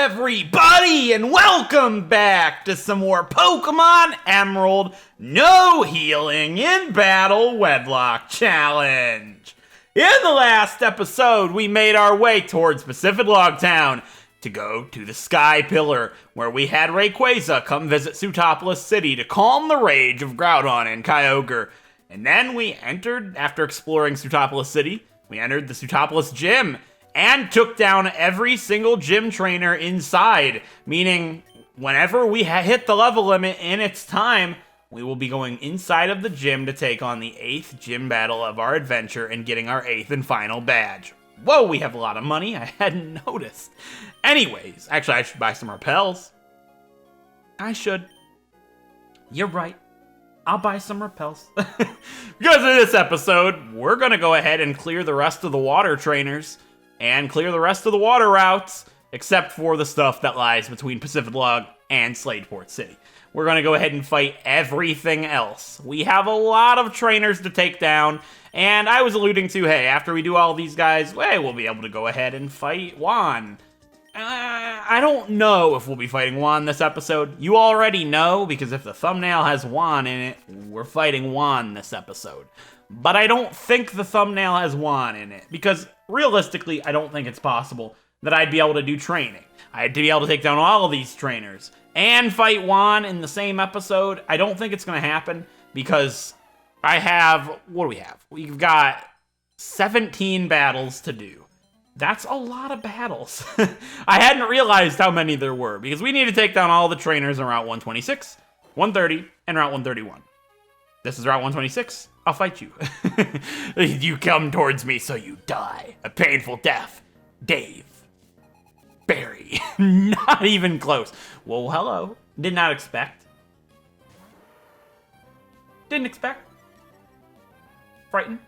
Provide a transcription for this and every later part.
everybody, and welcome back to some more Pokemon Emerald No Healing in Battle Wedlocke Challenge. In the last episode, we made our way towards Pacifidlog Town to go to the Sky Pillar, where we had Rayquaza come visit Sootopolis City to calm the rage of Groudon and Kyogre. And then we entered, after exploring Sootopolis City, we entered the Sootopolis Gym and took down every single gym trainer inside, meaning whenever we hit the level limit in its time, we will be going inside of the gym to take on the 8th gym battle of our adventure and getting our 8th and final badge. Whoa, we have a lot of money. I hadn't noticed. Anyways, actually, I should buy some repels. I should. You're right. I'll buy some repels. Because in this episode, we're going to go ahead and clear the rest of the water trainers and clear the rest of the water routes, except for the stuff that lies between Pacifidlog and Sladeport City. We're going to go ahead and fight everything else. We have a lot of trainers to take down, and I was alluding to, hey, after we do all these guys, hey, we'll be able to go ahead and fight Juan. I don't know if we'll be fighting Juan this episode. You already know, because if the thumbnail has Juan in it, we're fighting Juan this episode. But I don't think the thumbnail has Juan in it, because realistically, I don't think it's possible that I'd be able to do training. I'd be able to take down all of these trainers and fight Juan in the same episode. I don't think it's going to happen, because I have, what do we have? We've got 17 battles to do. That's a lot of battles. I hadn't realized how many there were, because we need to take down all the trainers on Route 126, 130, and Route 131. This is Route 126. I'll fight you. You come towards me so you die. A painful death. Dave. Barry. Not even close. Well, hello. Did not expect. Didn't expect. Frightened.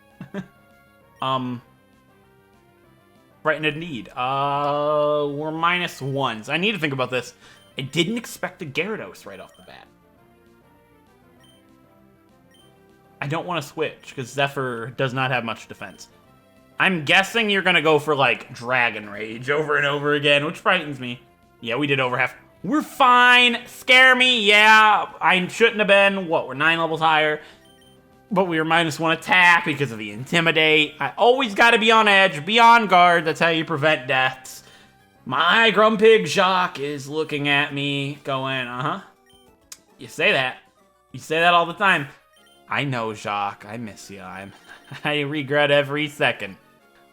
Frightened indeed. We're -1s. I need to think about this. I didn't expect a Gyarados right off the bat. I don't want to switch, because Zephyr does not have much defense. I'm guessing you're going to go for, like, Dragon Rage over and over again, which frightens me. Yeah, we did over half. We're fine. Scare me. Yeah, I shouldn't have been. What, we're 9 levels higher. But we were -1 attack because of the Intimidate. I always got to be on edge, be on guard. That's how you prevent deaths. My Grumpig Jacques is looking at me going, You say that. You say that all the time. I know, Jacques. I miss you. I regret every second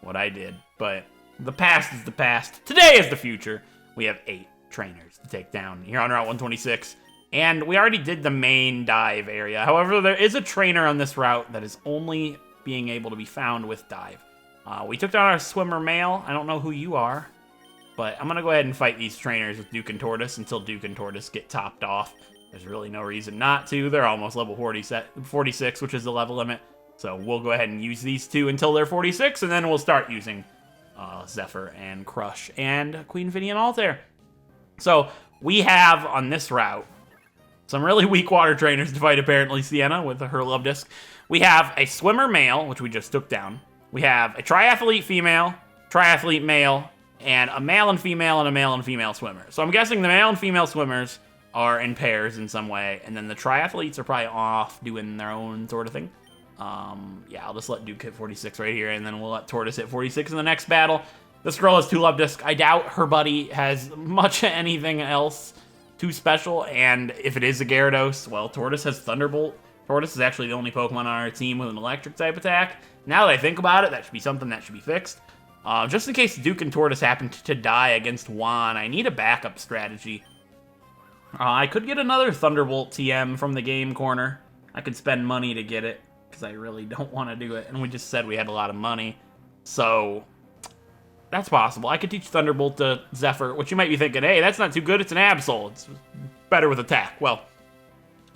what I did. But the past is the past. Today is the future. We have 8 trainers to take down here on Route 126. And we already did the main dive area. However, there is a trainer on this route that is only being able to be found with dive. We took down our swimmer male. I don't know who you are. But I'm going to go ahead and fight these trainers with Duke and Tortoise until Duke and Tortoise get topped off. There's really no reason not to. They're almost level 46, which is the level limit. So we'll go ahead and use these two until they're 46, and then we'll start using Zephyr and Crush and Queen Finny and Altair. So we have, on this route, some really weak water trainers to fight, apparently, Sienna, with her Love Disc. We have a swimmer male, which we just took down. We have a triathlete female, triathlete male, and a male and female swimmer. So I'm guessing the male and female swimmers are in pairs in some way, and then the triathletes are probably off doing their own sort of thing. Yeah, I'll just let Duke hit 46 right here, and then we'll let Tortoise hit 46 in the next battle. This girl has 2 Love Disc. I doubt her buddy has much anything else too special, and if it is a Gyarados, well, Tortoise has Thunderbolt. Tortoise is actually the only Pokemon on our team with an electric type attack. Now that I think about it, that should be something that should be fixed. Just in case Duke and Tortoise happen to die against Juan, I need a backup strategy. I could get another Thunderbolt TM from the game corner. I could spend money to get it, because I really don't want to do it. And we just said we had a lot of money. So, that's possible. I could teach Thunderbolt to Zephyr, which you might be thinking, hey, that's not too good. It's an Absol. It's better with attack. Well,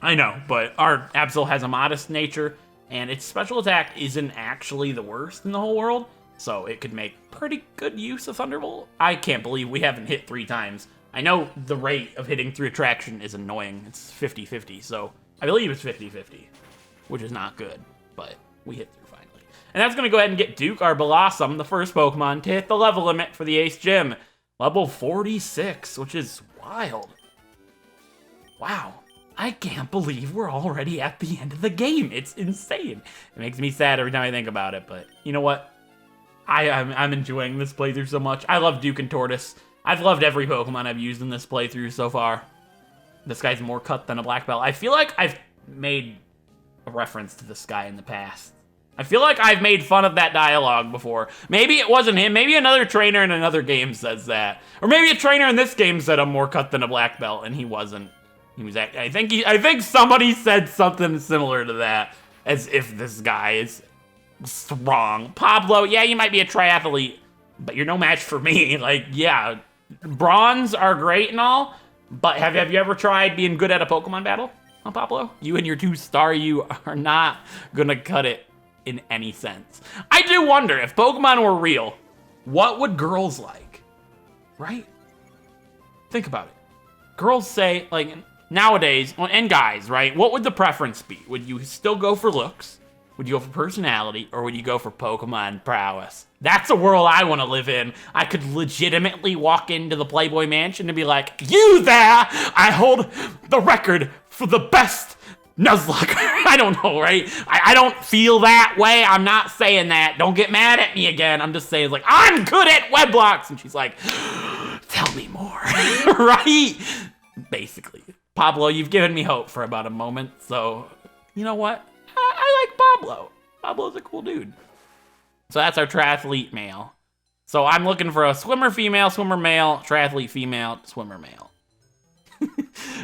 I know, but our Absol has a modest nature, and its special attack isn't actually the worst in the whole world. So, it could make pretty good use of Thunderbolt. I can't believe we haven't hit 3 times. I know the rate of hitting through attraction is annoying. It's 50-50, so I believe it's 50-50, which is not good, but we hit through finally. And that's going to go ahead and get Duke, our Blossom, the first Pokemon, to hit the level limit for the Ace Gym. Level 46, which is wild. Wow. I can't believe we're already at the end of the game. It's insane. It makes me sad every time I think about it, but you know what? I'm enjoying this playthrough so much. I love Duke and Tortoise. I've loved every Pokemon I've used in this playthrough so far. This guy's more cut than a black belt. I feel like I've made a reference to this guy in the past. I feel like I've made fun of that dialogue before. Maybe it wasn't him. Maybe another trainer in another game says that. Or maybe a trainer in this game said I'm more cut than a black belt, and he wasn't. He was. I think somebody said something similar to that, as if this guy is strong. Pablo, yeah, you might be a triathlete, but you're no match for me. Like, yeah, bronze are great and all, but have you ever tried being good at a Pokemon battle? Huh, Pablo? You and your 2-star, you are not gonna cut it in any sense. I do wonder, if Pokemon were real, what would girls like? Right? Think about it. Girls say, like, nowadays, and guys, right? What would the preference be? Would you still go for looks? Would you go for personality, or would you go for Pokemon prowess? That's a world I want to live in. I could legitimately walk into the Playboy Mansion and be like, you there! I hold the record for the best Nuzlocke. I don't know, right? I don't feel that way. I'm not saying that. Don't get mad at me again. I'm just saying, like, I'm good at weblocks. And she's like, tell me more, right? Basically. Pablo, you've given me hope for about a moment, so you know what? I like Pablo. Pablo's a cool dude. So that's our triathlete male. So I'm looking for a swimmer female, swimmer male, triathlete female, swimmer male.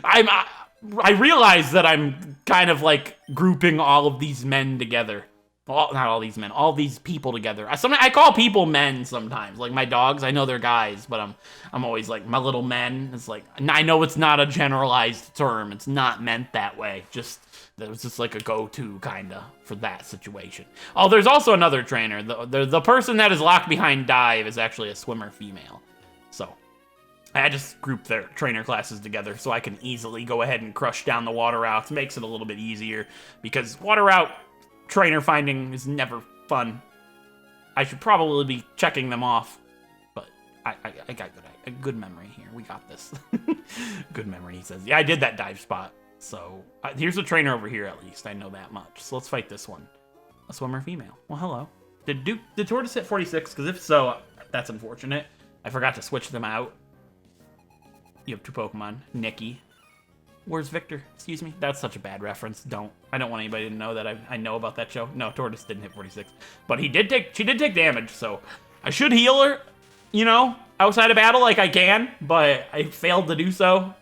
I realize that I'm kind of like grouping all of these men together. Not all these men, all these people together. I call people men sometimes. Like my dogs, I know they're guys, but I'm always like, my little men. It's like, I know it's not a generalized term. It's not meant that way. That was just like a go-to kinda for that situation. Oh, there's also another trainer. The person that is locked behind dive is actually a swimmer female. So I just grouped their trainer classes together so I can easily go ahead and crush down the water routes. Makes it a little bit easier because water route trainer finding is never fun. I should probably be checking them off, but I got a good memory here. We got this. Good memory, he says. Yeah, I did that dive spot. So here's a trainer over here, at least. I know that much. So let's fight this one. A swimmer female. Well, hello. Did Tortoise hit 46? Because if so, that's unfortunate. I forgot to switch them out. You have 2 Pokemon. Nikki. Where's Victor? Excuse me. That's such a bad reference. I don't want anybody to know that I know about that show. No, Tortoise didn't hit 46. But she did take damage, so I should heal her, you know, outside of battle like I can, but I failed to do so.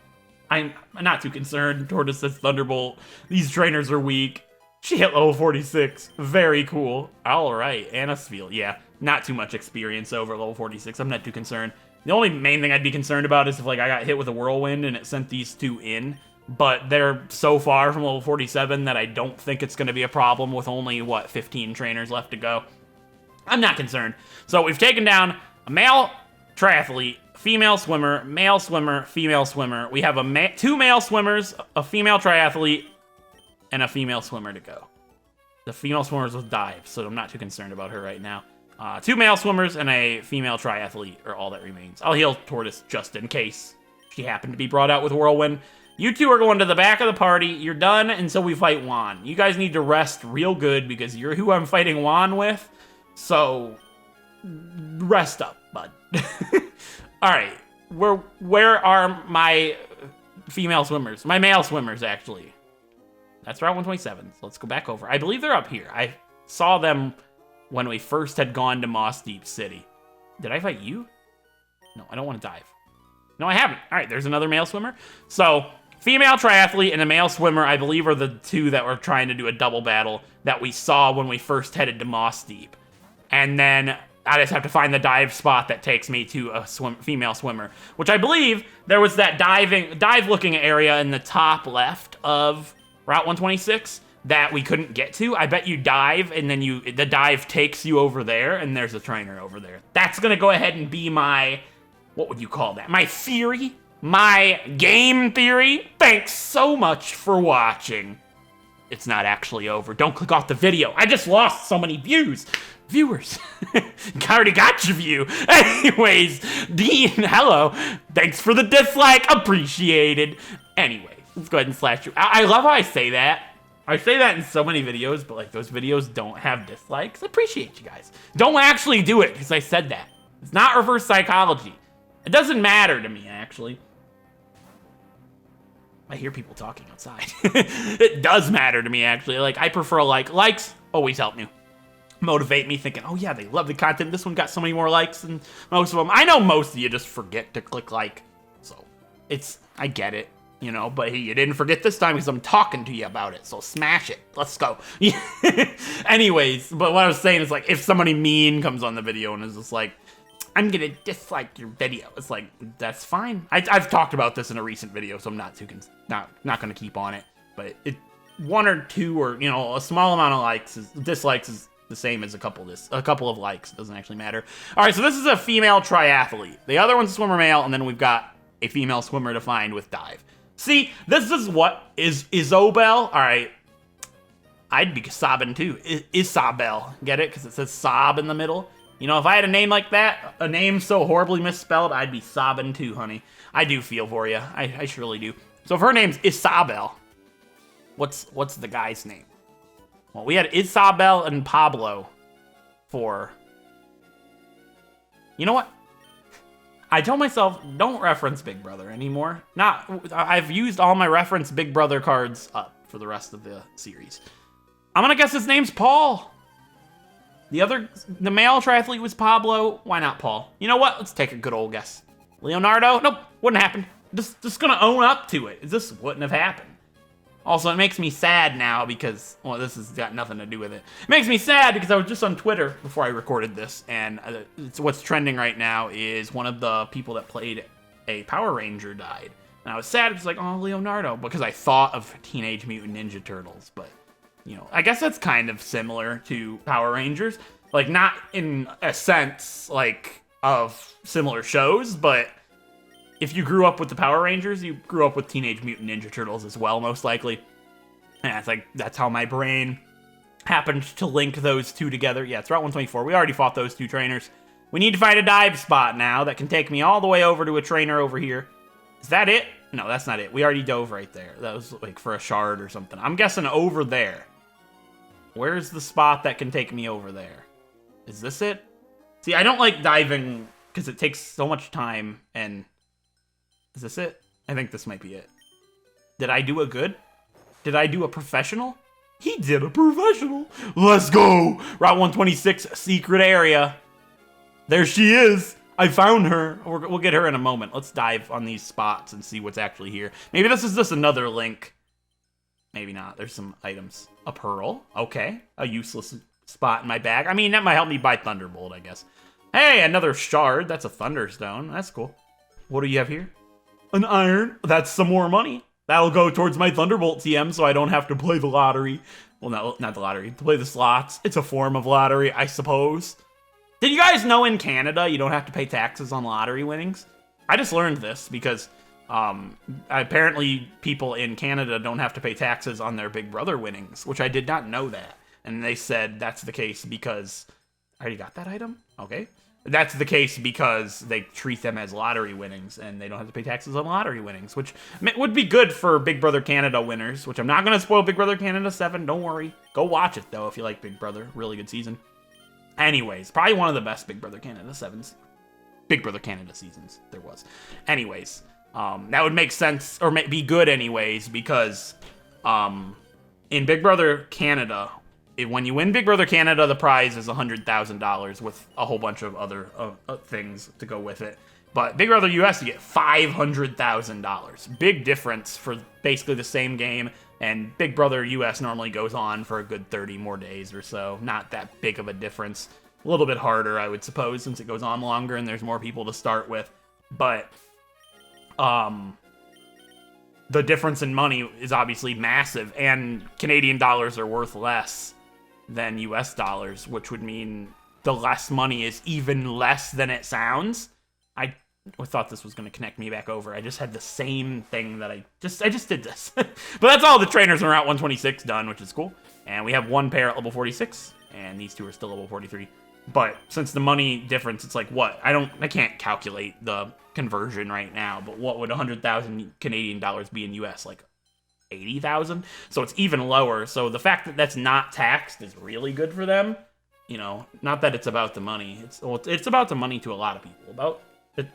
I'm not too concerned. Tortoise says Thunderbolt. These trainers are weak. She hit level 46. Very cool. All right, Anasphere. Yeah, not too much experience over level 46. I'm not too concerned. The only main thing I'd be concerned about is if like I got hit with a whirlwind and it sent these 2 in. But they're so far from level 47 that I don't think it's going to be a problem with only, 15 trainers left to go. I'm not concerned. So we've taken down a male triathlete, female swimmer, male swimmer, female swimmer. We have 2 male swimmers, a female triathlete, and a female swimmer to go. The female swimmer's with dive, so I'm not too concerned about her right now. 2 male swimmers and a female triathlete are all that remains. I'll heal Tortoise just in case she happened to be brought out with Whirlwind. You 2 are going to the back of the party. You're done until we fight Juan. You guys need to rest real good because you're who I'm fighting Juan with. So, rest up, bud. All right, where are my female swimmers? My male swimmers, actually. That's Route 127, so let's go back over. I believe they're up here. I saw them when we first had gone to Moss Deep City. Did I fight you? No, I don't want to dive. No, I haven't. All right, there's another male swimmer. So, female triathlete and a male swimmer, I believe, are the 2 that were trying to do a double battle that we saw when we first headed to Moss Deep. And then I just have to find the dive spot that takes me to a female swimmer, which I believe there was that dive-looking area in the top left of Route 126 that we couldn't get to. I bet you dive, and then the dive takes you over there, and there's a trainer over there. That's gonna go ahead and be my, what would you call that? My theory? My game theory? Thanks so much for watching. it's not actually over. Don't click off the video. I just lost so many viewers. I already got your view. Anyways, Dean, hello. Thanks for the dislike. Appreciated. Anyways, let's go ahead and slash you. I love how I say that. I say that in so many videos, but like those videos don't have dislikes. I appreciate you guys. Don't actually do it because I said that. It's not reverse psychology. It doesn't matter to me, actually. I hear people talking outside. It does matter to me, actually. Like, I prefer like. Likes always help me. Motivate me thinking, oh yeah, they love the content. This one got so many more likes than most of them. I know most of you just forget to click like. So, I get it. You know, but hey, you didn't forget this time because I'm talking to you about it. So smash it. Let's go. Anyways, but what I was saying is like, if somebody mean comes on the video and is just like, I'm gonna dislike your video. It's like, that's fine. I've talked about this in a recent video, so I'm not gonna keep on it. But one or two or, you know, a small amount of dislikes is the same as a couple of likes. It doesn't actually matter. All right, so this is a female triathlete. The other one's a swimmer male, and then we've got a female swimmer defined with dive. See, this is what is Isobel. All right, I'd be sobbing too. Isabel, get it? Because it says sob in the middle. You know, if I had a name like that, a name so horribly misspelled, I'd be sobbing too, honey. I do feel for you. I surely do. So if her name's Isabel, what's the guy's name? Well, we had Isabel and Pablo for. You know what? I told myself, don't reference Big Brother anymore. I've used all my reference Big Brother cards up for the rest of the series. I'm gonna guess his name's Paul. The male triathlete was Pablo. Why not Paul? You know what? Let's take a good old guess. Leonardo? Nope, wouldn't happen. Just gonna own up to it. This wouldn't have happened. Also, it makes me sad now because, well, this has got nothing to do with it. It makes me sad because I was just on Twitter before I recorded this, and what's trending right now is one of the people that played a Power Ranger died. And I was sad because, like, oh, Leonardo, because I thought of Teenage Mutant Ninja Turtles, but, you know, I guess that's kind of similar to Power Rangers. Like, not in a sense, like, of similar shows, but if you grew up with the Power Rangers, you grew up with Teenage Mutant Ninja Turtles as well, most likely. And it's like, that's how my brain happened to link those two together. Yeah, it's Route 124. We already fought those two trainers. We need to find a dive spot now that can take me all the way over to a trainer over here. Is that it? No, that's not it. We already dove right there. That was like for a shard or something. I'm guessing over there. Where's the spot that can take me over there? Is this it? See, I don't like diving because it takes so much time and... Is this it? I think this might be it. Did I do a good? Did I do a professional? He did a professional. Let's go. Route 126, secret area. There she is. I found her. We'll get her in a moment. Let's dive on these spots and see what's actually here. Maybe this is just another link. Maybe not. There's some items. A pearl. Okay. A useless spot in my bag. I mean, that might help me buy Thunderbolt, I guess. Hey, another shard. That's a Thunderstone. That's cool. What do you have here? An iron. That's some more money. That'll go towards my Thunderbolt TM so I don't have to play the lottery. Well, no, not the lottery. To play the slots. It's a form of lottery, I suppose. Did you guys know in Canada you don't have to pay taxes on lottery winnings? I just learned this because apparently people in Canada don't have to pay taxes on their Big Brother winnings, which I did not know that. And they said that's the case because... I already got that item? Okay. That's the case because they treat them as lottery winnings, and they don't have to pay taxes on lottery winnings, which would be good for Big Brother Canada winners, which I'm not going to spoil Big Brother Canada 7, don't worry. Go watch it, though, if you like Big Brother. Really good season. Anyways, probably one of the best Big Brother Canada seasons there was. Anyways, that would make sense, or be good anyways, because in Big Brother Canada... When you win Big Brother Canada, the prize is $100,000 with a whole bunch of other things to go with it. But Big Brother US, you get $500,000. Big difference for basically the same game. And Big Brother US normally goes on for a good 30 more days or so. Not that big of a difference. A little bit harder, I would suppose, since it goes on longer and there's more people to start with. But the difference in money is obviously massive. And Canadian dollars are worth less than US dollars, which would mean the less money is even less than it sounds. thought this was going to connect me back over. I just had the same thing that I just did this. But that's all the trainers in Route 126 done, which is cool. And we have one pair at level 46, and these two are still level 43. But since the money difference, it's like, what? I can't calculate the conversion right now, but what would 100,000 Canadian dollars be in US? Like 80,000? So it's even lower. So the fact that that's not taxed is really good for them. You know, not that it's about the money. It's about the money to a lot of people. About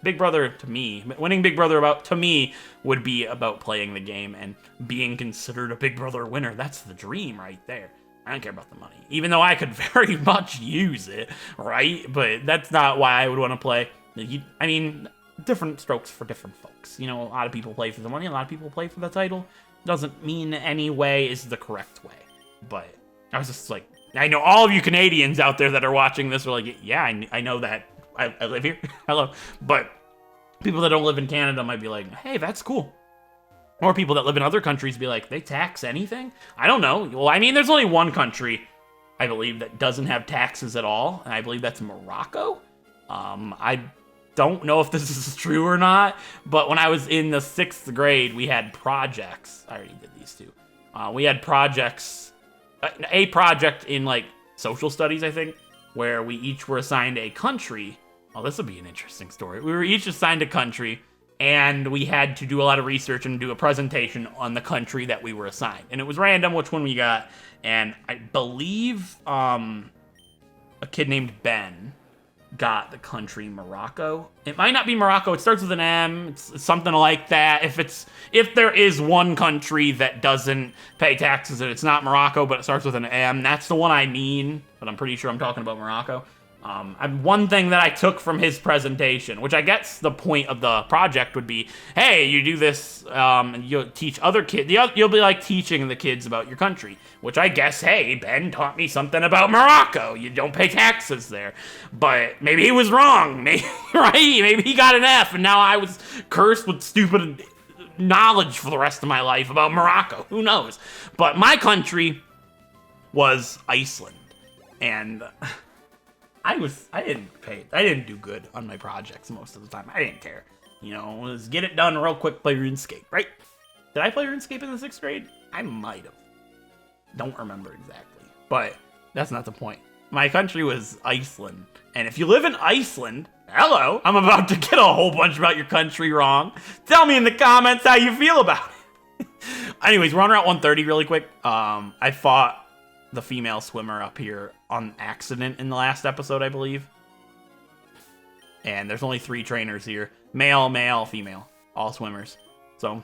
Big Brother to me, winning Big Brother to me would be about playing the game and being considered a Big Brother winner. That's the dream right there. I don't care about the money, even though I could very much use it, right? But that's not why I would want to play. I mean, different strokes for different folks. You know, a lot of people play for the money, a lot of people play for the title. Doesn't mean any way is the correct way. But I was just like, I know all of you Canadians out there that are watching this are like, yeah, I know that. I live here. Hello. But people that don't live in Canada might be like, hey, that's cool. Or people that live in other countries be like, they tax anything? I don't know. Well, I mean, there's only one country, I believe, that doesn't have taxes at all, and I believe that's Morocco. I don't know if this is true or not, but when I was in the 6th grade, we had projects. I already did these two. We had projects, a project in, like, social studies, I think, where we each were assigned a country. Oh, this would be an interesting story. We were each assigned a country, and we had to do a lot of research and do a presentation on the country that we were assigned. And it was random which one we got. And I believe a kid named Ben got the country Morocco. It might not be Morocco. It starts with an M. It's something like that. If there is one country that doesn't pay taxes and it's not Morocco, but it starts with an M, that's the one I mean. But I'm pretty sure I'm talking about Morocco. One thing that I took from his presentation, which I guess the point of the project would be, hey, you do this, and you'll teach other kids, you'll be like teaching the kids about your country, which I guess, hey, Ben taught me something about Morocco. You don't pay taxes there. But maybe he was wrong, maybe, right? Maybe he got an F, and now I was cursed with stupid knowledge for the rest of my life about Morocco. Who knows? But my country was Iceland, and I didn't do good on my projects most of the time. I didn't care. You know, let's get it done real quick, play RuneScape, right? Did I play RuneScape in the 6th grade? I might have. Don't remember exactly. But that's not the point. My country was Iceland. And if you live in Iceland, hello, I'm about to get a whole bunch about your country wrong. Tell me in the comments how you feel about it. Anyways, we're on Route 130 really quick. I fought the female swimmer up here on accident in the last episode, I believe. And there's only 3 trainers here. Male, male, female. All swimmers. So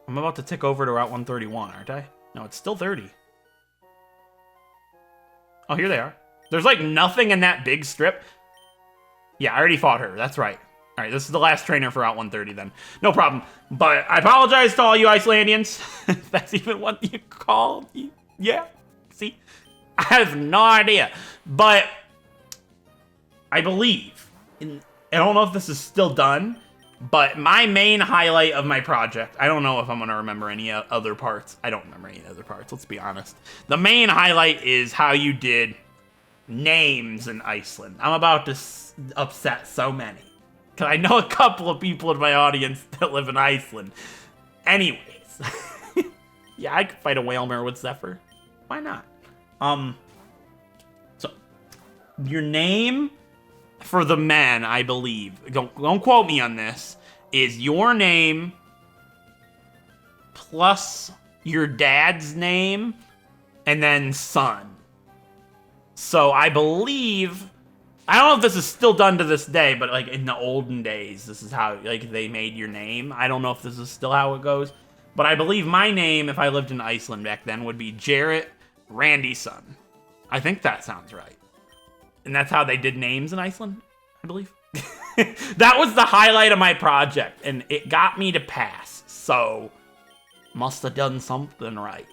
I'm about to tick over to Route 131, aren't I? No, it's still 30. Oh, here they are. There's like nothing in that big strip. Yeah, I already fought her. That's right. All right, this is the last trainer for Route 130 then. No problem. But I apologize to all you Icelandians. If that's even what you call me. Yeah, see? I have no idea. But I believe, I don't know if this is still done, but my main highlight of my project, I don't know if I'm going to remember any other parts. I don't remember any other parts, let's be honest. The main highlight is how you did names in Iceland. I'm about to upset so many. Because I know a couple of people in my audience that live in Iceland. Anyways. Yeah, I could fight a whalemare with Zephyr. Why not? So, your name for the men, I believe, don't quote me on this, is your name plus your dad's name and then son. So I believe, I don't know if this is still done to this day, but like in the olden days, this is how like they made your name. I don't know if this is still how it goes, but I believe my name, if I lived in Iceland back then, would be Jarrett Randyson. I think that sounds right. And that's how they did names in Iceland, I believe. That was the highlight of my project, and it got me to pass. So, must have done something right.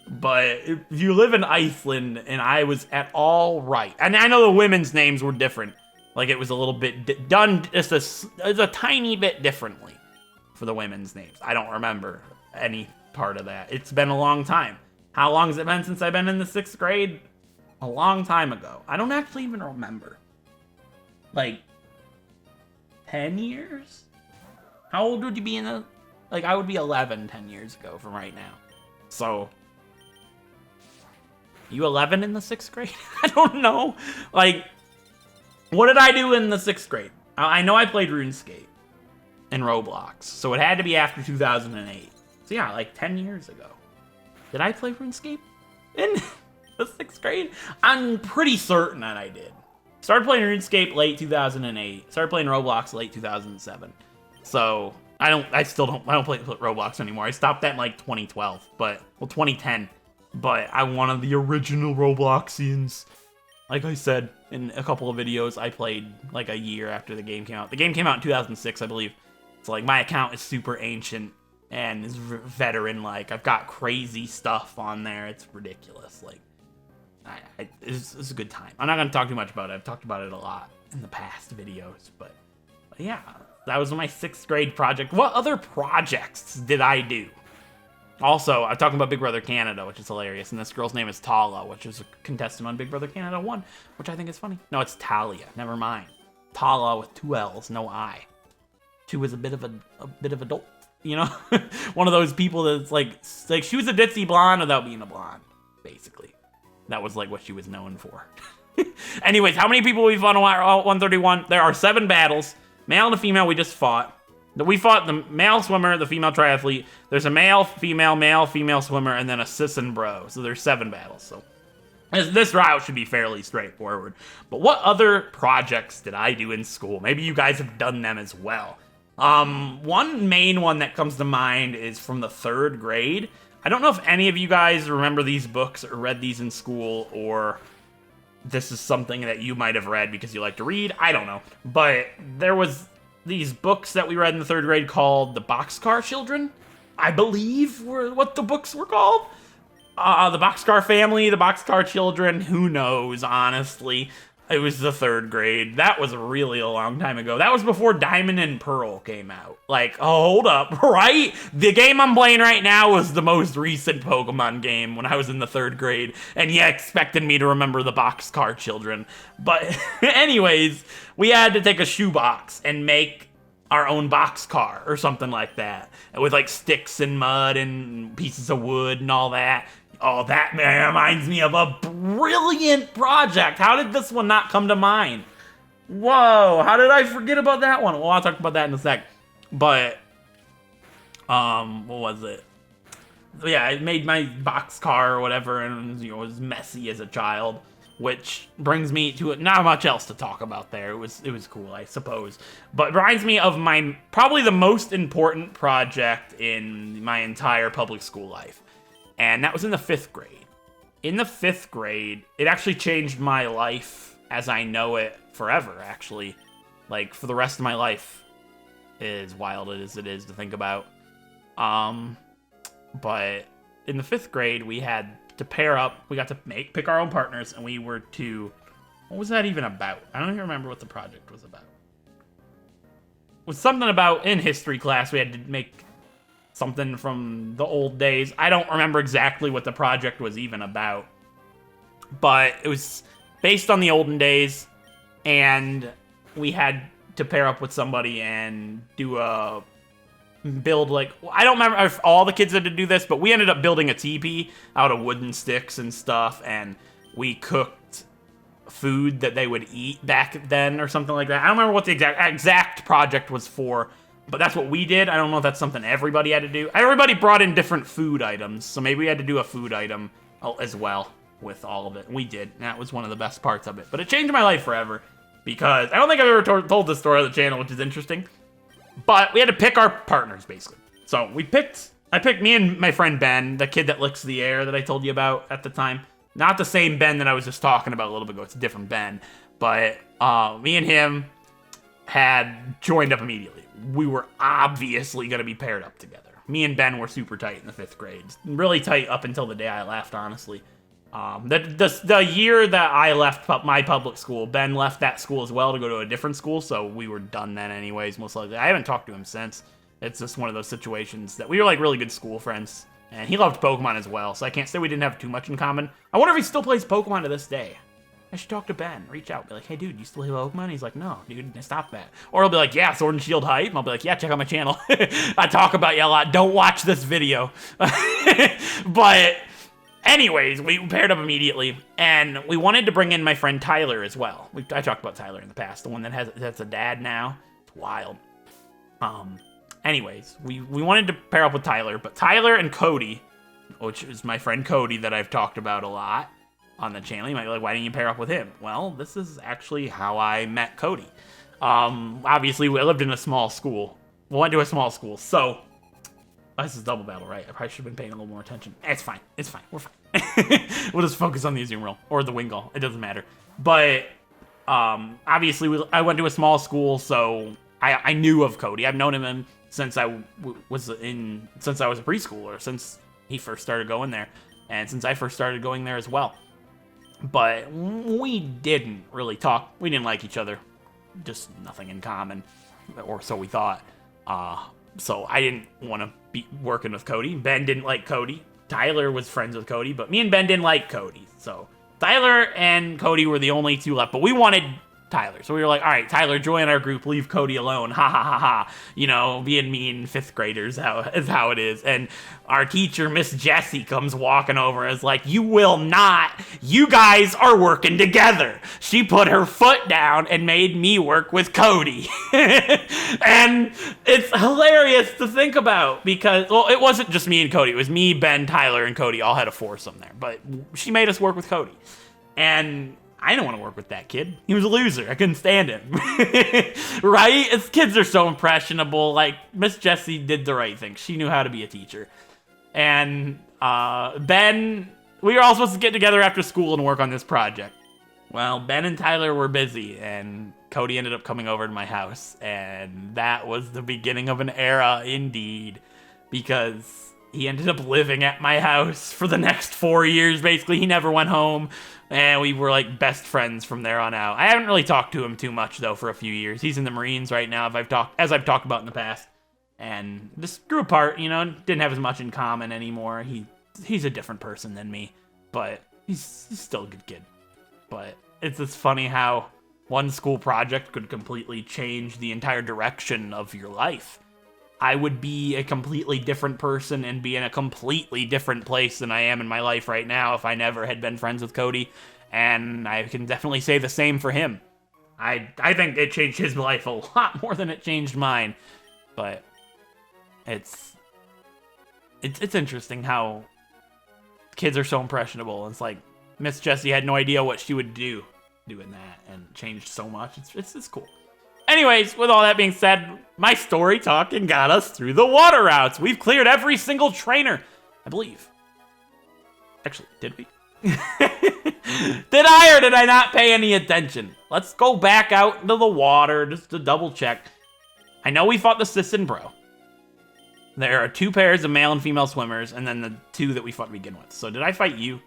But if you live in Iceland, and I was at all right. And I know the women's names were different. Like, it was a little bit done just a tiny bit differently for the women's names. I don't remember any part of that. It's been a long time. How long has it been since I've been in the 6th grade? A long time ago. I don't actually even remember. Like, 10 years? How old would you be in a... Like, I would be 11 10 years ago from right now. So... You 11 in the 6th grade? I don't know. Like, what did I do in the 6th grade? I know I played RuneScape and Roblox, so it had to be after 2008. So yeah, like 10 years ago. Did I play RuneScape in the 6th grade? I'm pretty certain that I did. Started playing RuneScape late 2008. Started playing Roblox late 2007. So I don't play Roblox anymore. I stopped that in like 2012, well, 2010. But I'm one of the original Robloxians. Like I said in a couple of videos, I played like a year after the game came out. The game came out in 2006, I believe. So like my account is super ancient and is veteran. Like I've got crazy stuff on there. It's ridiculous. Like it's a good time. I'm not gonna talk too much about it. I've talked about it a lot in the past videos. But yeah, that was my 6th grade project. What other projects did I do? Also, I'm talking about Big Brother Canada, which is hilarious, and this girl's name is Tala, which is a contestant on Big Brother Canada 1, which I think is funny. No, it's Talia. Never mind. Tala with 2 L's, no I. 2 is a bit of a dolt, you know? One of those people that's like she was a ditzy blonde without being a blonde, basically. That was like what she was known for. Anyways, how many people we fought on 131? There are 7 battles. Male and a female we just fought. We fought the male swimmer, the female triathlete. There's a male, female swimmer, and then a sis and bro. So there's 7 battles. So this route should be fairly straightforward. But what other projects did I do in school? Maybe you guys have done them as well. One main one that comes to mind is from the 3rd grade. I don't know if any of you guys remember these books or read these in school, or this is something that you might have read because you like to read. I don't know. But there was these books that we read in the 3rd grade called The Boxcar Children, I believe were what the books were called. The Boxcar Family, The Boxcar Children, who knows, honestly. It was the 3rd grade. That was really a long time ago. That was before Diamond and Pearl came out. Like, hold up, right? The game I'm playing right now was the most recent Pokemon game when I was in the 3rd grade. And yeah, expected me to remember the Boxcar Children. But anyways, we had to take a shoebox and make our own boxcar or something like that. With like sticks and mud and pieces of wood and all that. Oh, that reminds me of a brilliant project. How did this one not come to mind? Whoa, how did I forget about that one? Well, I'll talk about that in a sec. But, what was it? Yeah, I made my boxcar or whatever, and it was messy as a child. Which brings me to not much else to talk about there. It was cool, I suppose. But it reminds me of my, probably the most important project in my entire public school life. And that was in the 5th grade. In the 5th grade, it actually changed my life as I know it forever, actually. Like, for the rest of my life, as wild as it is to think about. But in the 5th grade, we had to pair up. We got to pick our own partners, and we were to... What was that even about? I don't even remember what the project was about. It was something about, in history class, we had to make something from the old days. I don't remember exactly what the project was even about. But it was based on the olden days, and we had to pair up with somebody and do a build, like, I don't remember if all the kids had to do this, but we ended up building a teepee out of wooden sticks and stuff, and we cooked food that they would eat back then or something like that. I don't remember what the exact project was for, but that's what we did. I don't know if that's something everybody had to do. Everybody brought in different food items, so maybe we had to do a food item as well with all of it. We did, and that was one of the best parts of it. But it changed my life forever, because I don't think I've ever told this story on the channel, which is interesting. But we had to pick our partners, basically. So I picked me and my friend Ben, the kid that licks the air that I told you about at the time. Not the same Ben that I was just talking about a little bit ago. It's a different Ben. But me and him had joined up immediately. We were obviously going to be paired up together. Me and Ben were super tight in the 5th grade. Really tight up until the day I left, honestly. The year that I left my public school, Ben left that school as well to go to a different school, so we were done then anyways, most likely. I haven't talked to him since. It's just one of those situations that we were like really good school friends. And he loved Pokemon as well, so I can't say we didn't have too much in common. I wonder if he still plays Pokemon to this day. I should talk to Ben. Reach out. Be like, hey, dude, you still play Pokemon? He's like, no, dude, stop that. Or he'll be like, yeah, Sword and Shield hype. And I'll be like, yeah, check out my channel. I talk about you a lot. Don't watch this video. But anyways, we paired up immediately. And we wanted to bring in my friend Tyler as well. I talked about Tyler in the past. The one that's a dad now. It's wild. Anyways, we wanted to pair up with Tyler. But Tyler and Cody, which is my friend Cody that I've talked about a lot on the channel. You might be like, why didn't you pair up with him? Well, this is actually how I met Cody. Obviously, we lived in a small school. We went to a small school, so... this is double battle, right? I probably should have been paying a little more attention. It's fine. It's fine. We're fine. We'll just focus on the Azumarill or the Wingull. It doesn't matter. But, obviously, I went to a small school, so I knew of Cody. I've known him since I was a preschooler, since he first started going there, and since I first started going there as well. But we didn't really talk. We didn't like each other. Just nothing in common, or so we thought. So I didn't want to be working with Cody. Ben didn't like Cody. Tyler was friends with Cody, but me and Ben didn't like Cody. So Tyler and Cody were the only two left, but we wanted Tyler. So we were like, all right, Tyler, join our group, leave Cody alone. Ha ha ha ha. You know, being mean fifth graders is how it is. And our teacher, Miss Jessie, comes walking over and is like, you will not. You guys are working together. She put her foot down and made me work with Cody. And it's hilarious to think about because, well, it wasn't just me and Cody. It was me, Ben, Tyler, and Cody all had a foursome there. But she made us work with Cody. And I didn't want to work with that kid. He was a loser. I couldn't stand him. Right? As kids are so impressionable. Like, Miss Jessie did the right thing. She knew how to be a teacher. And Ben, we were all supposed to get together after school and work on this project. Well, Ben and Tyler were busy, and Cody ended up coming over to my house. And that was the beginning of an era indeed. Because he ended up living at my house for the next 4 years, basically. He never went home. And we were like best friends from there on out. I haven't really talked to him too much though for a few years. He's in the Marines right now, as I've talked about in the past. And just grew apart, you know, didn't have as much in common anymore. He's a different person than me, but he's still a good kid. But it's just funny how one school project could completely change the entire direction of your life. I would be a completely different person and be in a completely different place than I am in my life right now if I never had been friends with Cody. And I can definitely say the same for him. I think it changed his life a lot more than it changed mine. But it's interesting how kids are so impressionable. It's like Miss Jessie had no idea what she would do doing that and changed so much. It's cool. Anyways, with all that being said, my story talking got us through the water routes. We've cleared every single trainer, I believe. Actually, did we? Did I or did I not pay any attention? Let's go back out into the water just to double check. I know we fought the sis and bro. There are 2 pairs of male and female swimmers, and then the 2 that we fought to begin with. So did I fight you?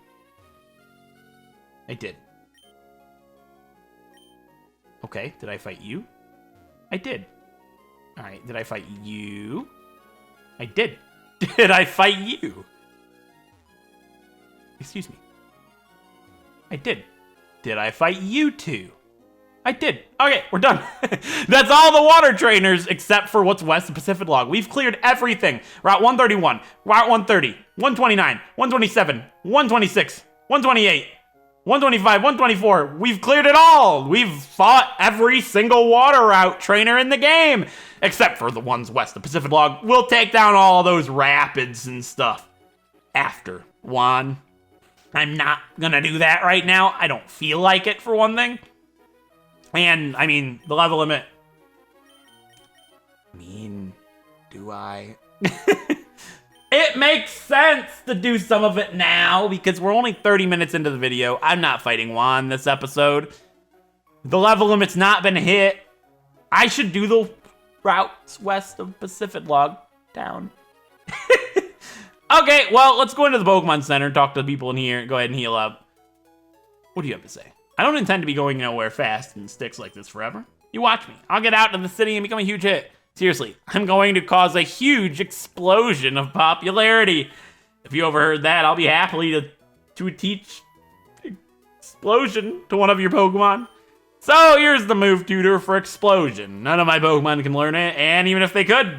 I did. Okay, did I fight you? I did. Alright, did I fight you? I did. Did I fight you? Excuse me. I did. Did I fight you two? I did. Okay, we're done. That's all the water trainers except for what's west of Pacifidlog. We've cleared everything. Route 131, Route 130, 129, 127, 126, 128. 125, 124, we've cleared it all! We've fought every single water route trainer in the game! Except for the ones west of Pacifidlog. We'll take down all those rapids and stuff after one. I'm not gonna do that right now. I don't feel like it, for one thing. And, I mean, the level limit... do I? It makes sense to do some of it now because we're only 30 minutes into the video. I'm not fighting Juan this episode. The level limit's not been hit. I should do the routes west of Pacifidlog Town. Okay, well, let's go into the Pokemon Center and talk to the people in here. Go ahead and heal up. What do you have to say? I don't intend to be going nowhere fast in sticks like this forever. You watch me. I'll get out of the city and become a huge hit. Seriously, I'm going to cause a huge explosion of popularity. If you overheard that, I'll be happy to teach Explosion to one of your Pokemon. So here's the move tutor for Explosion. None of my Pokemon can learn it, and even if they could,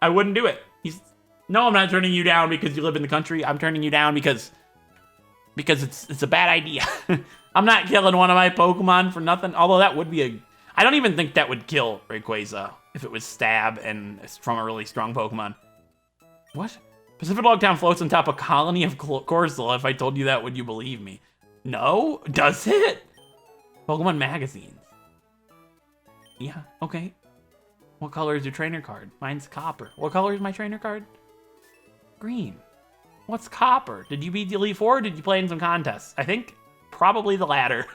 I wouldn't do it. No, I'm not turning you down because you live in the country. I'm turning you down because it's a bad idea. I'm not killing one of my Pokemon for nothing, although that would be I don't even think that would kill Rayquaza if it was Stab and it's from a really strong Pokemon. What? Pacifidlog Town floats on top of a colony of Corsola. If I told you that, would you believe me? No? Does it? Pokemon magazines. Yeah, okay. What color is your trainer card? Mine's copper. What color is my trainer card? Green. What's copper? Did you beat the Elite Four or did you play in some contests? I think probably the latter.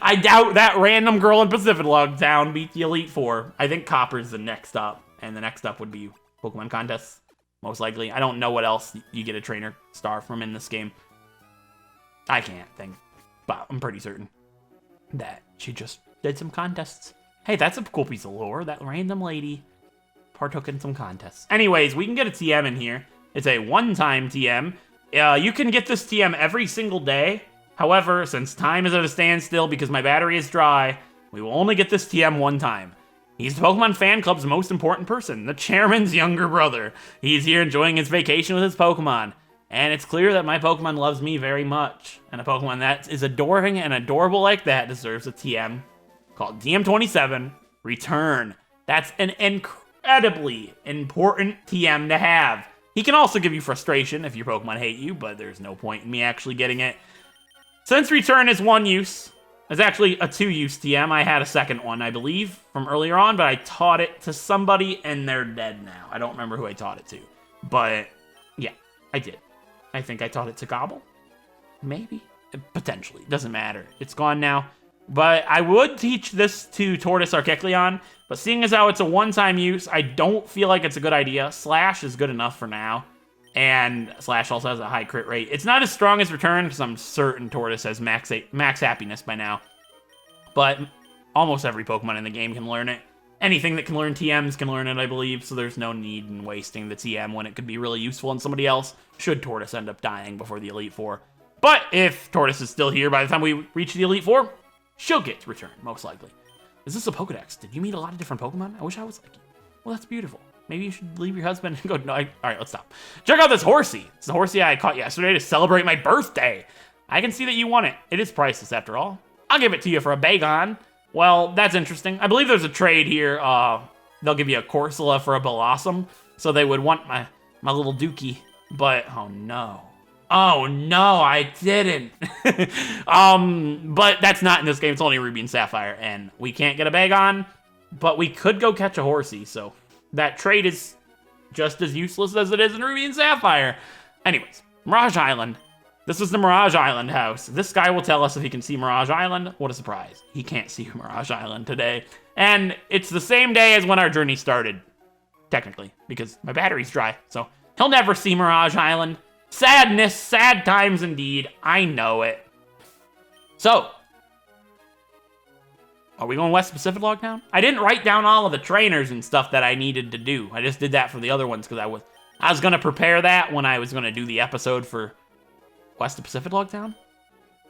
I doubt that random girl in Pacifidlog Town beat the Elite Four. I think copper's the next up, and the next up would be Pokemon contests, most likely. I don't know what else you get a trainer star from in this game. I can't think, but I'm pretty certain that she just did some contests. Hey, that's a cool piece of lore. That random lady partook in some contests. Anyways, we can get a TM in here. It's a one-time TM. You can get this TM every single day. However, since time is at a standstill because my battery is dry, we will only get this TM one time. He's the Pokemon fan club's most important person, the chairman's younger brother. He's here enjoying his vacation with his Pokemon. And it's clear that my Pokemon loves me very much. And a Pokemon that is adoring and adorable like that deserves a TM called TM27 Return. That's an incredibly important TM to have. He can also give you frustration if your Pokemon hate you, but there's no point in me actually getting it. Since Return is one use, it's actually a two-use TM. I had a second one, I believe, from earlier on, but I taught it to somebody and they're dead now. I don't remember who I taught it to, but yeah, I did. I think I taught it to Gobble. Maybe. Potentially. Doesn't matter. It's gone now. But I would teach this to Tortoise Archicleon, but seeing as how it's a one-time use, I don't feel like it's a good idea. Slash is good enough for now, and Slash also has a high crit rate. It's not as strong as Return, because I'm certain Tortoise has max happiness by now, but almost every Pokemon in the game can learn it. Anything that can learn TMs can learn it, I believe, so there's no need in wasting the TM when it could be really useful in somebody else, should Tortoise end up dying before the Elite Four. But if Tortoise is still here by the time we reach the Elite Four, she'll get Returned, most likely. Is this a Pokedex? Did you meet a lot of different Pokemon? I wish I was like you. Well, that's beautiful. Maybe you should leave your husband and go, no, all right, let's stop. Check out this Horsey. It's the Horsey I caught yesterday to celebrate my birthday. I can see that you want it. It is priceless, after all. I'll give it to you for a Bagon. Well, that's interesting. I believe there's a trade here. They'll give you a Corsola for a Blossom, so they would want my little Dookie. But, oh no. Oh no, I didn't. But that's not in this game. It's only Ruby and Sapphire, and we can't get a Bagon, but we could go catch a Horsey, so that trade is just as useless as it is in Ruby and Sapphire. Anyways, Mirage Island. This is the Mirage Island house. This guy will tell us if he can see Mirage Island. What a surprise. He can't see Mirage Island today. And it's the same day as when our journey started, technically, because my battery's dry, so he'll never see Mirage Island. Sadness, sad times indeed. I know it. So, are we going West Pacifidlog Town? I didn't write down all of the trainers and stuff that I needed to do. I just did that for the other ones because I was going to prepare that when I was going to do the episode for West of Pacifidlog Town.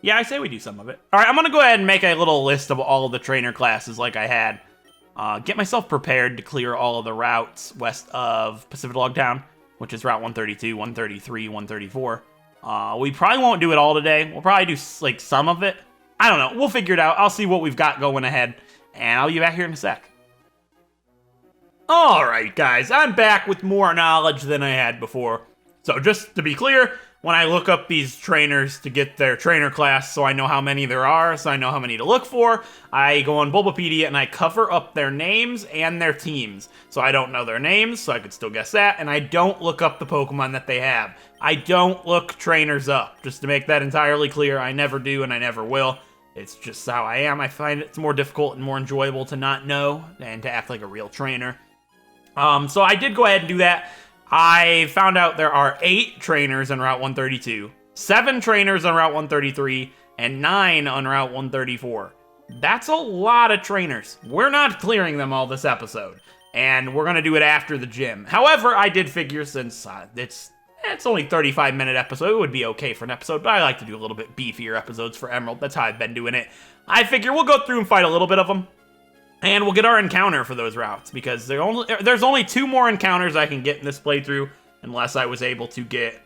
Yeah, I say we do some of it. All right, I'm going to go ahead and make a little list of all of the trainer classes like I had. Get myself prepared to clear all of the routes west of Pacifidlog Town, which is Route 132, 133, 134. We probably won't do it all today. We'll probably do, like, some of it. I don't know. We'll figure it out. I'll see what we've got going ahead, and I'll be back here in a sec. All right, guys. I'm back with more knowledge than I had before. So just to be clear, when I look up these trainers to get their trainer class so I know how many there are, so I know how many to look for, I go on Bulbapedia and I cover up their names and their teams. So I don't know their names, so I could still guess that, and I don't look up the Pokemon that they have. I don't look trainers up, just to make that entirely clear. I never do and I never will. It's just how I am. I find it's more difficult and more enjoyable to not know than to act like a real trainer. So I did go ahead and do that. I found out there are 8 trainers on Route 132, 7 trainers on Route 133, and 9 on Route 134. That's a lot of trainers. We're not clearing them all this episode, and we're going to do it after the gym. However, I did figure since it's It's only 35-minute episode. It would be okay for an episode, but I like to do a little bit beefier episodes for Emerald. That's how I've been doing it. I figure we'll go through and fight a little bit of them, and we'll get our encounter for those routes, because there's only 2 more encounters I can get in this playthrough, unless I was able to get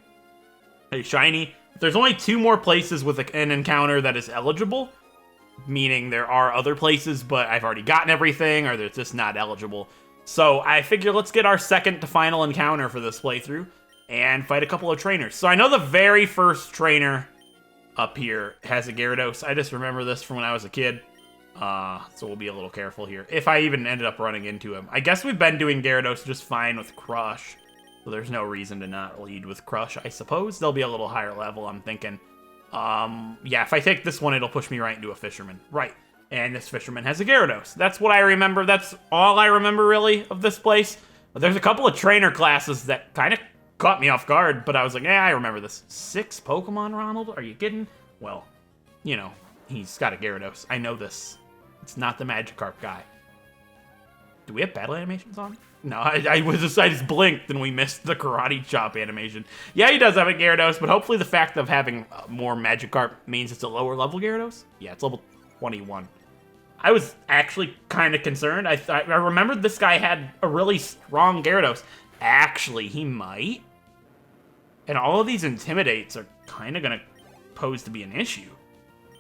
a shiny. There's only 2 more places with an encounter that is eligible, meaning there are other places, but I've already gotten everything, or they're just not eligible. So I figure let's get our second to final encounter for this playthrough and fight a couple of trainers. So I know the very first trainer up here has a Gyarados. I just remember this from when I was a kid. So we'll be a little careful here. If I even ended up running into him. I guess we've been doing Gyarados just fine with Crush. So there's no reason to not lead with Crush, I suppose. They'll be a little higher level, I'm thinking. Yeah, if I take this one, it'll push me right into a Fisherman. Right. And this Fisherman has a Gyarados. That's what I remember. That's all I remember, really, of this place. But there's a couple of trainer classes that kind of caught me off guard, but I was like, yeah, I remember this. 6 Pokemon, Ronald? Are you kidding? Well, you know, he's got a Gyarados. I know this. It's not the Magikarp guy. Do we have battle animations on? No, I just blinked and we missed the Karate Chop animation. Yeah, he does have a Gyarados, but hopefully the fact of having more Magikarp means it's a lower level Gyarados. Yeah, it's level 21. I was actually kind of concerned. I remembered this guy had a really strong Gyarados. Actually, he might. And all of these Intimidates are kind of going to pose to be an issue.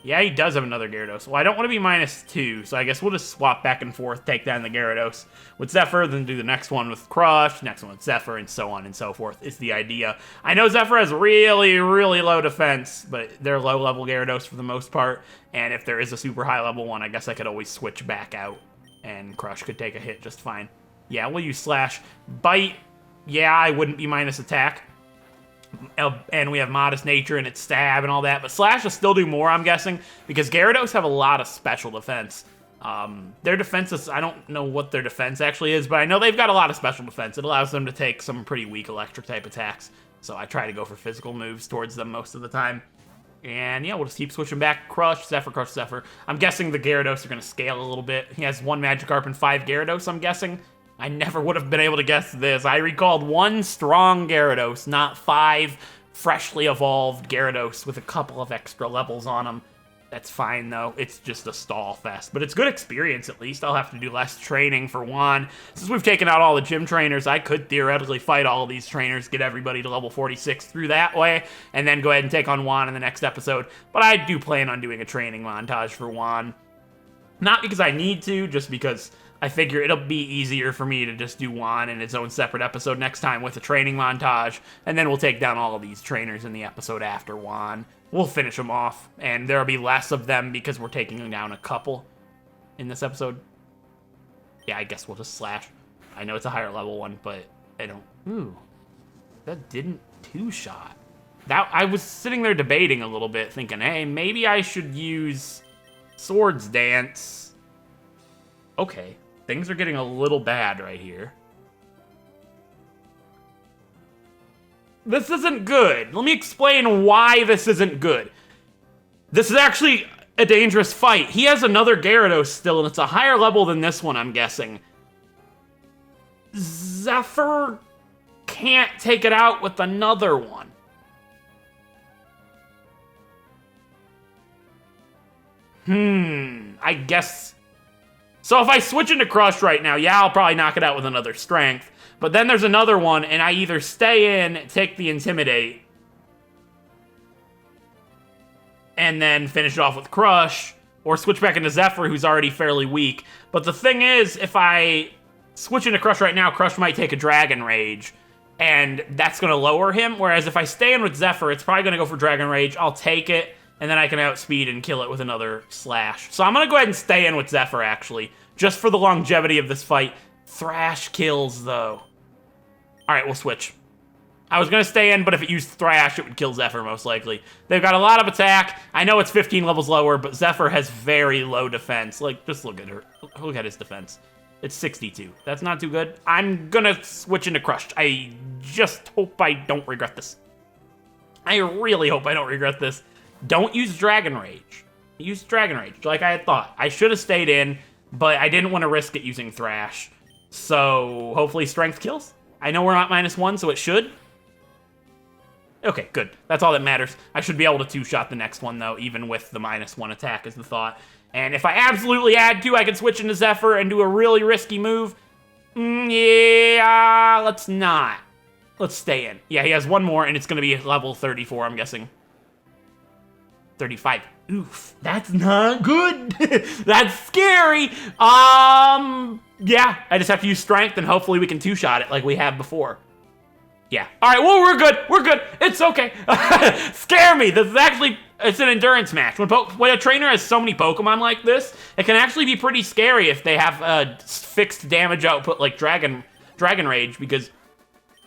Yeah, he does have another Gyarados. Well, I don't want to be -2, so I guess we'll just swap back and forth, take down the Gyarados with Zephyr, then do the next one with Crush, next one with Zephyr, and so on and so forth is the idea. I know Zephyr has really, really low defense, but they're low-level Gyarados for the most part, and if there is a super high-level one, I guess I could always switch back out, and Crush could take a hit just fine. Yeah, we'll use Slash. Bite, yeah, I wouldn't be minus attack. And we have Modest Nature and its Stab and all that, but Slash will still do more, I'm guessing, because Gyarados have a lot of special defense. Their defense is, I don't know what their defense actually is, but I know they've got a lot of special defense. It allows them to take some pretty weak electric-type attacks, so I try to go for physical moves towards them most of the time. And yeah, we'll just keep switching back. Crush, Zephyr, Crush, Zephyr. I'm guessing the Gyarados are going to scale a little bit. He has 1 Magikarp and 5 Gyarados, I'm guessing. I never would have been able to guess this. I recalled 1 strong Gyarados, not 5 freshly evolved Gyarados with a couple of extra levels on them. That's fine, though. It's just a stall fest. But it's good experience, at least. I'll have to do less training for Juan. Since we've taken out all the gym trainers, I could theoretically fight all of these trainers, get everybody to level 46 through that way, and then go ahead and take on Juan in the next episode. But I do plan on doing a training montage for Juan. Not because I need to, just because I figure it'll be easier for me to just do Juan in its own separate episode next time with a training montage, and then we'll take down all of these trainers in the episode after Juan. We'll finish them off, and there'll be less of them because we're taking down a couple in this episode. Yeah, I guess we'll just Slash. I know it's a higher level one, but I don't... Ooh, that didn't 2-shot. That I was sitting there debating a little bit, thinking, hey, maybe I should use Swords Dance. Okay. Things are getting a little bad right here. This isn't good. Let me explain why this isn't good. This is actually a dangerous fight. He has another Gyarados still, and it's a higher level than this one, I'm guessing. Zephyr can't take it out with another one. I guess... So if I switch into Crush right now, yeah, I'll probably knock it out with another Strength. But then there's another one, and I either stay in, take the Intimidate, and then finish it off with Crush, or switch back into Zephyr, who's already fairly weak. But the thing is, if I switch into Crush right now, Crush might take a Dragon Rage, and that's going to lower him. Whereas if I stay in with Zephyr, it's probably going to go for Dragon Rage. I'll take it, and then I can outspeed and kill it with another Slash. So I'm going to go ahead and stay in with Zephyr, actually, just for the longevity of this fight. Thrash kills, though. Alright, we'll switch. I was going to stay in, but if it used Thrash, it would kill Zephyr, most likely. They've got a lot of attack. I know it's 15 levels lower, but Zephyr has very low defense. Like, just look at her. Look at his defense. It's 62. That's not too good. I'm going to switch into Crush. I just hope I don't regret this. I really hope I don't regret this. Don't use Dragon Rage. Use Dragon Rage, like I had thought. I should have stayed in, but I didn't want to risk it using Thrash. So, hopefully Strength kills. I know we're not -1, so it should. Okay, good. That's all that matters. I should be able to two-shot the next one, though, even with the -1 attack is the thought. And if I absolutely had to, I could switch into Zephyr and do a really risky move. Yeah, let's not. Let's stay in. Yeah, he has one more, and it's going to be level 34, I'm guessing. 35. Oof, that's not good. That's scary. Yeah, I just have to use strength, and hopefully we can two-shot it like we have before. Yeah. All right, well, we're good. We're good. It's okay. Scare me. This is actually, it's an endurance match. When a trainer has so many Pokemon like this, it can actually be pretty scary if they have a fixed damage output like Dragon Rage, because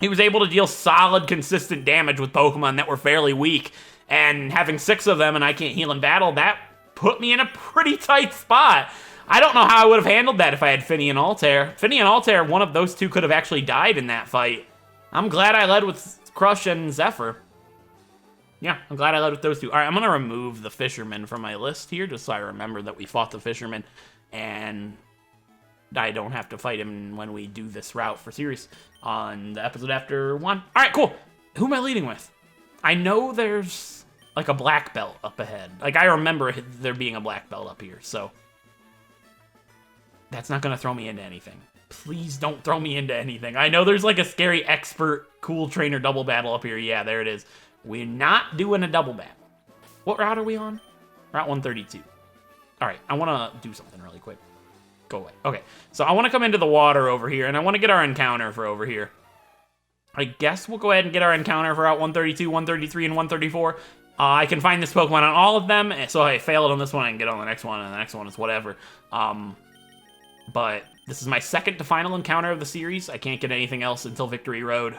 he was able to deal solid, consistent damage with Pokemon that were fairly weak. And having 6 of them and I can't heal in battle, that put me in a pretty tight spot. I don't know how I would have handled that if I had Finny and Altair. Finny and Altair, one of those two could have actually died in that fight. I'm glad I led with Crush and Zephyr. Yeah, I'm glad I led with those two. All right, I'm going to remove the Fisherman from my list here, just so I remember that we fought the Fisherman, and I don't have to fight him when we do this route for series on the episode after 1. All right, cool. Who am I leading with? I know there's like a black belt up ahead. Like, I remember there being a black belt up here, so that's not going to throw me into anything. Please don't throw me into anything. I know there's like a scary expert cool trainer double battle up here. Yeah, there it is. We're not doing a double battle. What route are we on? Route 132. All right, I want to do something really quick. Go away. Okay, so I want to come into the water over here, and I want to get our encounter for over here. I guess we'll go ahead and get our encounter for Route 132, 133, and 134. I can find this Pokemon on all of them, so I failed on this one, I can get on the next one, and the next one is whatever. But this is my second to final encounter of the series. I can't get anything else until Victory Road.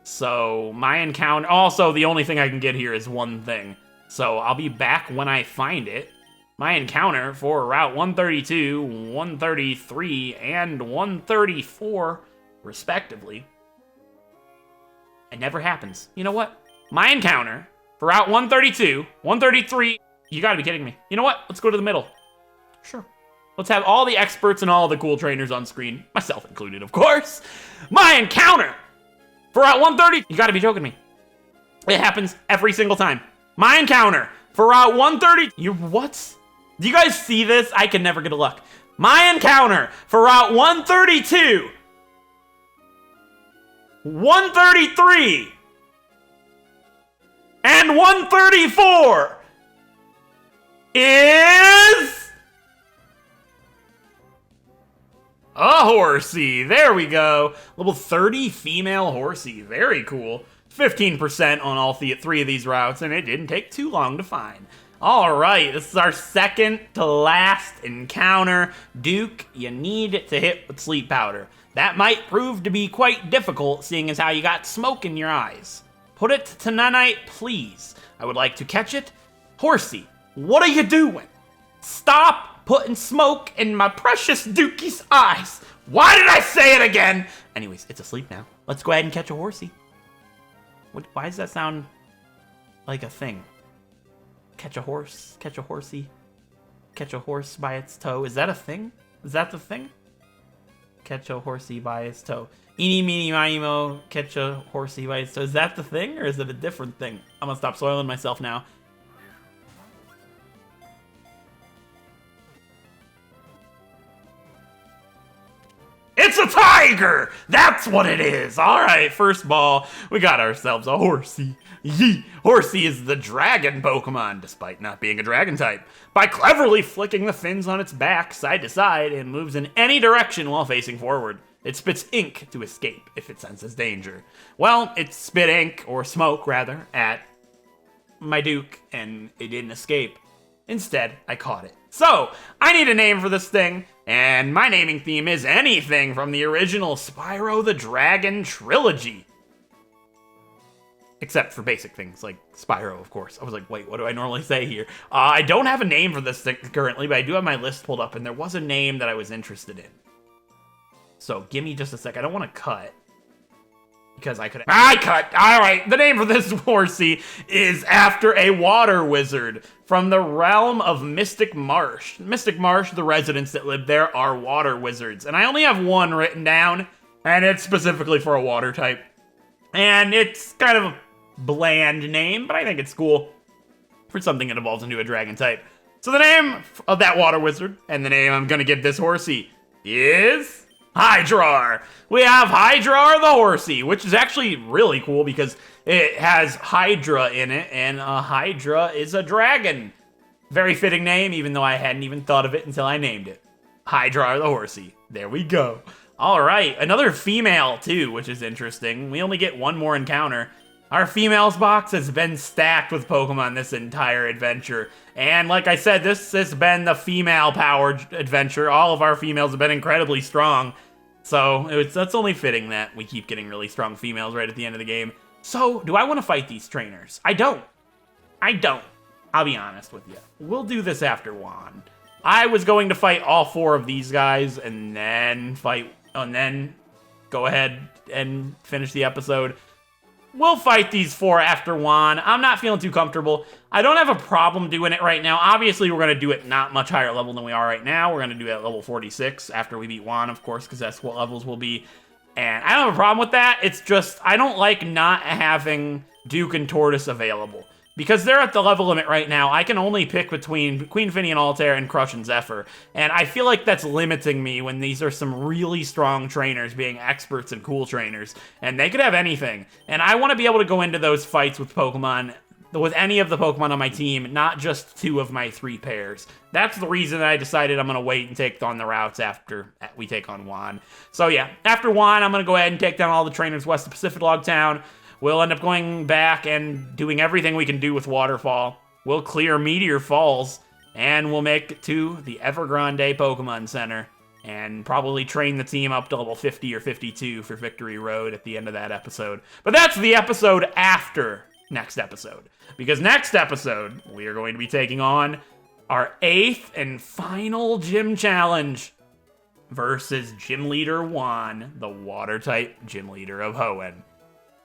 So my encounter, also the only thing I can get here is one thing. So I'll be back when I find it. My encounter for Route 132, 133, and 134, respectively. It never happens. You know what? My encounter for Route 132, 133, you gotta be kidding me. You know what? Let's go to the middle. Sure. Let's have all the experts and all the cool trainers on screen, myself included, of course. My encounter for Route 130, you gotta be joking me. It happens every single time. My encounter for Route 130, what? Do you guys see this? I can never get a luck. My encounter for Route 132, 133, and 134 is a Horsey. There we go. Level 30 female Horsey. Very cool. 15% on all 3 of these routes, and it didn't take too long to find. All right, this is our second to last encounter. Duke, you need to hit with Sleep Powder. That might prove to be quite difficult, seeing as how you got smoke in your eyes. Put it to Nanite, please. I would like to catch it. Horsey, what are you doing? Stop putting smoke in my precious Dukey's eyes. Why did I say it again? Anyways, it's asleep now. Let's go ahead and catch a Horsey. Why does that sound like a thing? Catch a horse, catch a Horsey, catch a horse by its toe. Is that a thing? Is that the thing? Catch a Horsey by its toe. Eeny, meeny, miny, mo, catch a Horsey by its toe. Is that the thing, or is it a different thing? I'm gonna stop soiling myself now. It's a tiger! That's what it is! Alright, first ball, we got ourselves a Horsey. Yee! Horsey is the dragon Pokemon, despite not being a dragon type. By cleverly flicking the fins on its back side to side, it moves in any direction while facing forward. It spits ink to escape if it senses danger. Well, it spit ink, or smoke rather, at my Duke, and it didn't escape. Instead, I caught it. So, I need a name for this thing, and my naming theme is anything from the original Spyro the Dragon trilogy. Except for basic things like Spyro, of course. I was like, wait, what do I normally say here? I don't have a name for this thing currently, but I do have my list pulled up, and there was a name that I was interested in. So, give me just a sec. I don't want to cut. Because I cut! Alright, the name for this Horsey is after a water wizard from the realm of Mystic Marsh. Mystic Marsh, the residents that live there are water wizards. And I only have one written down, and it's specifically for a water type. And it's kind of bland name, but I think it's cool for something that evolves into a dragon type. So the name of that water wizard, and the name I'm gonna give this horsey, is Hydrar. We have Hydrar the horsey, which is actually really cool because it has Hydra in it, and a Hydra is a dragon. Very fitting name, even though I hadn't even thought of it until I named it. Hydrar the horsey. There we go. All right, another female too, which is interesting. We only get one more encounter. Our females box has been stacked with Pokemon this entire adventure. And like I said, this has been the female-powered adventure. All of our females have been incredibly strong. So that's only fitting that we keep getting really strong females right at the end of the game. So, do I want to fight these trainers? I don't. I'll be honest with you. We'll do this after Juan. I was going to fight all 4 of these guys and then go ahead and finish the episode. We'll fight these 4 after Juan. I'm not feeling too comfortable. I don't have a problem doing it right now. Obviously, we're going to do it not much higher level than we are right now. We're going to do it at level 46 after we beat Juan, of course, because that's what levels will be. And I don't have a problem with that. It's just, I don't like not having Duke and Tortoise available. Because they're at the level limit right now, I can only pick between Queen Finian Altair and Crush and Zephyr. And I feel like that's limiting me when these are some really strong trainers being experts and cool trainers. And they could have anything. And I want to be able to go into those fights with Pokemon, with any of the Pokemon on my team, not just 2 of my 3 pairs. That's the reason that I decided I'm going to wait and take on the routes after we take on Juan. So yeah, after Juan, I'm going to go ahead and take down all the trainers west of Pacifidlog Town. We'll end up going back and doing everything we can do with Waterfall. We'll clear Meteor Falls, and we'll make it to the Evergrande Pokemon Center, and probably train the team up to level 50 or 52 for Victory Road at the end of that episode. But that's the episode after next episode, because next episode, we are going to be taking on our 8th and final gym challenge versus Gym Leader Juan, the Water-type Gym Leader of Hoenn.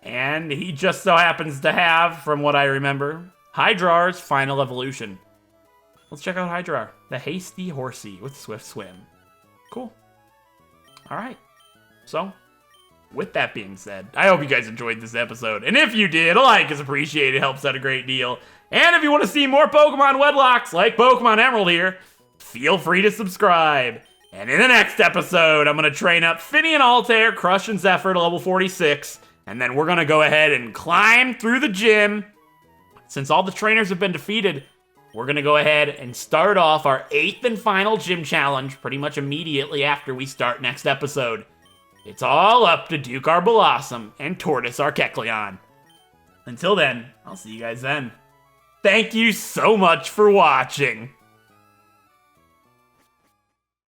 And he just so happens to have, from what I remember, Hydrar's final evolution. Let's check out Hydrar, the hasty horsey with Swift Swim. Cool. Alright. So, with that being said, I hope you guys enjoyed this episode. And if you did, a like is appreciated, it helps out a great deal. And if you want to see more Pokemon Wedlocks like Pokemon Emerald here, feel free to subscribe. And in the next episode, I'm going to train up Finian Altair, Crush, and Zephyr to level 46. And then we're going to go ahead and climb through the gym. Since all the trainers have been defeated, we're going to go ahead and start off our 8th and final gym challenge pretty much immediately after we start next episode. It's all up to Duke Arbolossum and Tortoise Kecleon. Until then, I'll see you guys then. Thank you so much for watching.